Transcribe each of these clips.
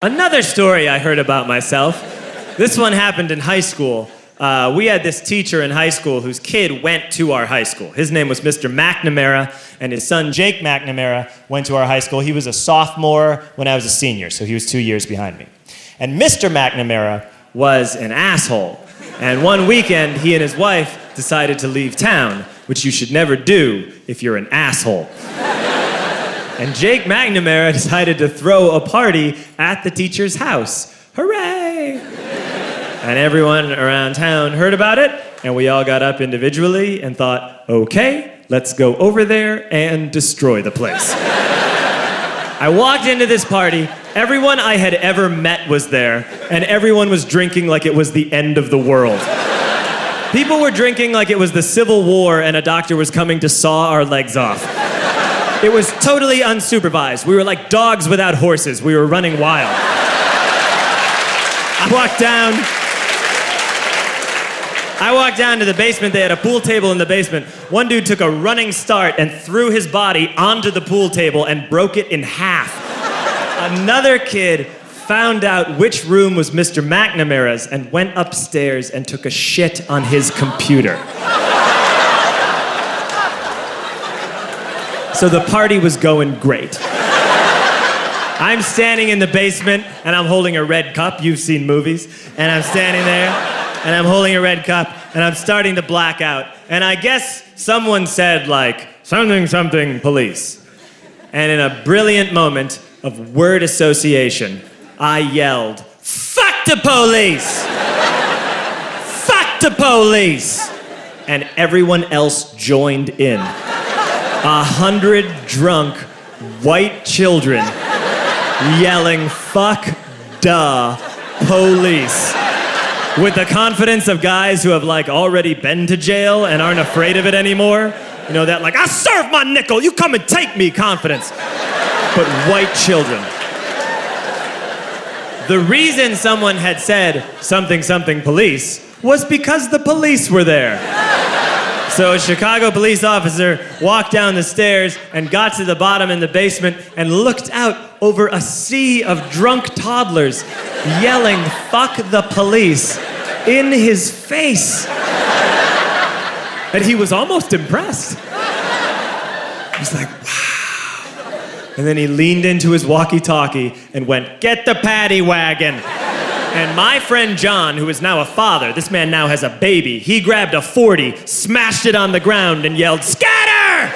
Another story I heard about myself. This one happened in high school. We had this teacher in high school whose kid went to our high school. His name was Mr. McNamara, and his son Jake McNamara went to our high school. He was a sophomore when I was a senior, so he was 2 years behind me. And Mr. McNamara was an asshole. And one weekend, he and his wife decided to leave town, which you should never do if you're an asshole. And Jake McNamara decided to throw a party at the teacher's house. Hooray! And everyone around town heard about it, and we all got up individually and thought, okay, let's go over there and destroy the place. I walked into this party, everyone I had ever met was there, and everyone was drinking like it was the end of the world. People were drinking like it was the Civil War and a doctor was coming to saw our legs off. It was totally unsupervised. We were like dogs without horses. We were running wild. I walked down to the basement. They had a pool table in the basement. One dude took a running start and threw his body onto the pool table and broke it in half. Another kid found out which room was Mr. McNamara's and went upstairs and took a shit on his computer. So the party was going great. I'm standing in the basement and I'm holding a red cup. You've seen movies. And I'm standing there and I'm holding a red cup and I'm starting to black out. And I guess someone said like, something police. And in a brilliant moment of word association, I yelled, fuck the police! Fuck the police! And everyone else joined in. 100 drunk white children yelling, fuck the police. With the confidence of guys who have like already been to jail and aren't afraid of it anymore. You know, that like, I serve my nickel, you come and take me confidence. But white children. The reason someone had said something police was because the police were there. So a Chicago police officer walked down the stairs and got to the bottom in the basement and looked out over a sea of drunk toddlers yelling, fuck the police, in his face. And he was almost impressed. He was like, wow. And then he leaned into his walkie-talkie and went, get the paddy wagon. And my friend John, who is now a father, this man now has a baby, he grabbed a 40, smashed it on the ground, and yelled, scatter!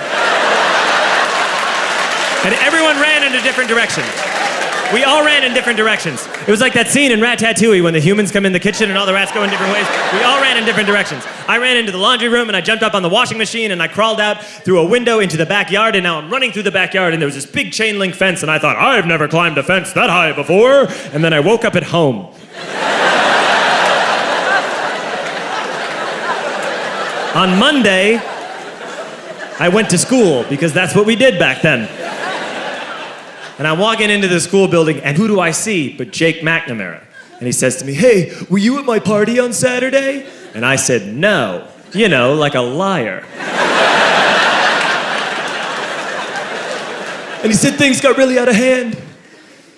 And everyone ran in a different direction. We all ran in different directions. It was like that scene in Ratatouille when the humans come in the kitchen and all the rats go in different ways. We all ran in different directions. I ran into the laundry room and I jumped up on the washing machine and I crawled out through a window into the backyard, and now I'm running through the backyard and there was this big chain link fence and I thought, I've never climbed a fence that high before. And then I woke up at home. On Monday, I went to school because that's what we did back then. And I'm walking into the school building, and who do I see but Jake McNamara? And he says to me, hey, were you at my party on Saturday? And I said, no. You know, like a liar. And he said things got really out of hand.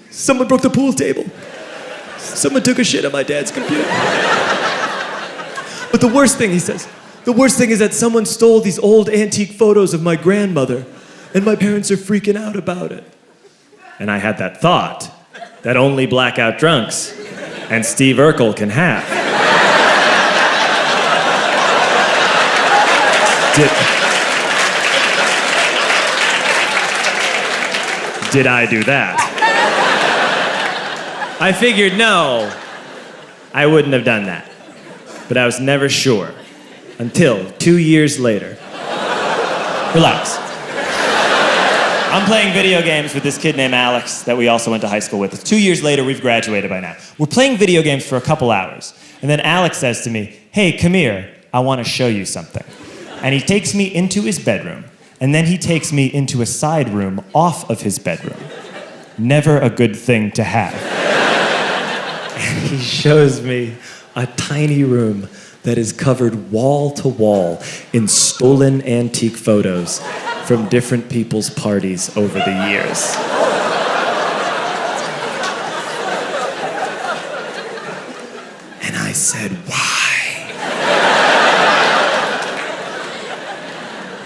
Someone broke the pool table. Someone took a shit on my dad's computer. But the worst thing, he says, the worst thing is that someone stole these old antique photos of my grandmother, and my parents are freaking out about it. And I had that thought that only blackout drunks and Steve Urkel can have. Did I do that? I figured, no, I wouldn't have done that. But I was never sure until 2 years later. Relax. I'm playing video games with this kid named Alex that we also went to high school with. 2 years later, we've graduated by now. We're playing video games for a couple hours. And then Alex says to me, hey, come here, I want to show you something. And he takes me into his bedroom, and then he takes me into a side room off of his bedroom. Never a good thing to have. And he shows me a tiny room that is covered wall to wall in stolen antique photos from different people's parties over the years. said, why?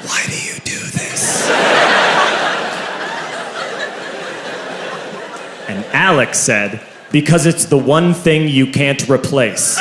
Why do you do this? And Alex said, because it's the one thing you can't replace.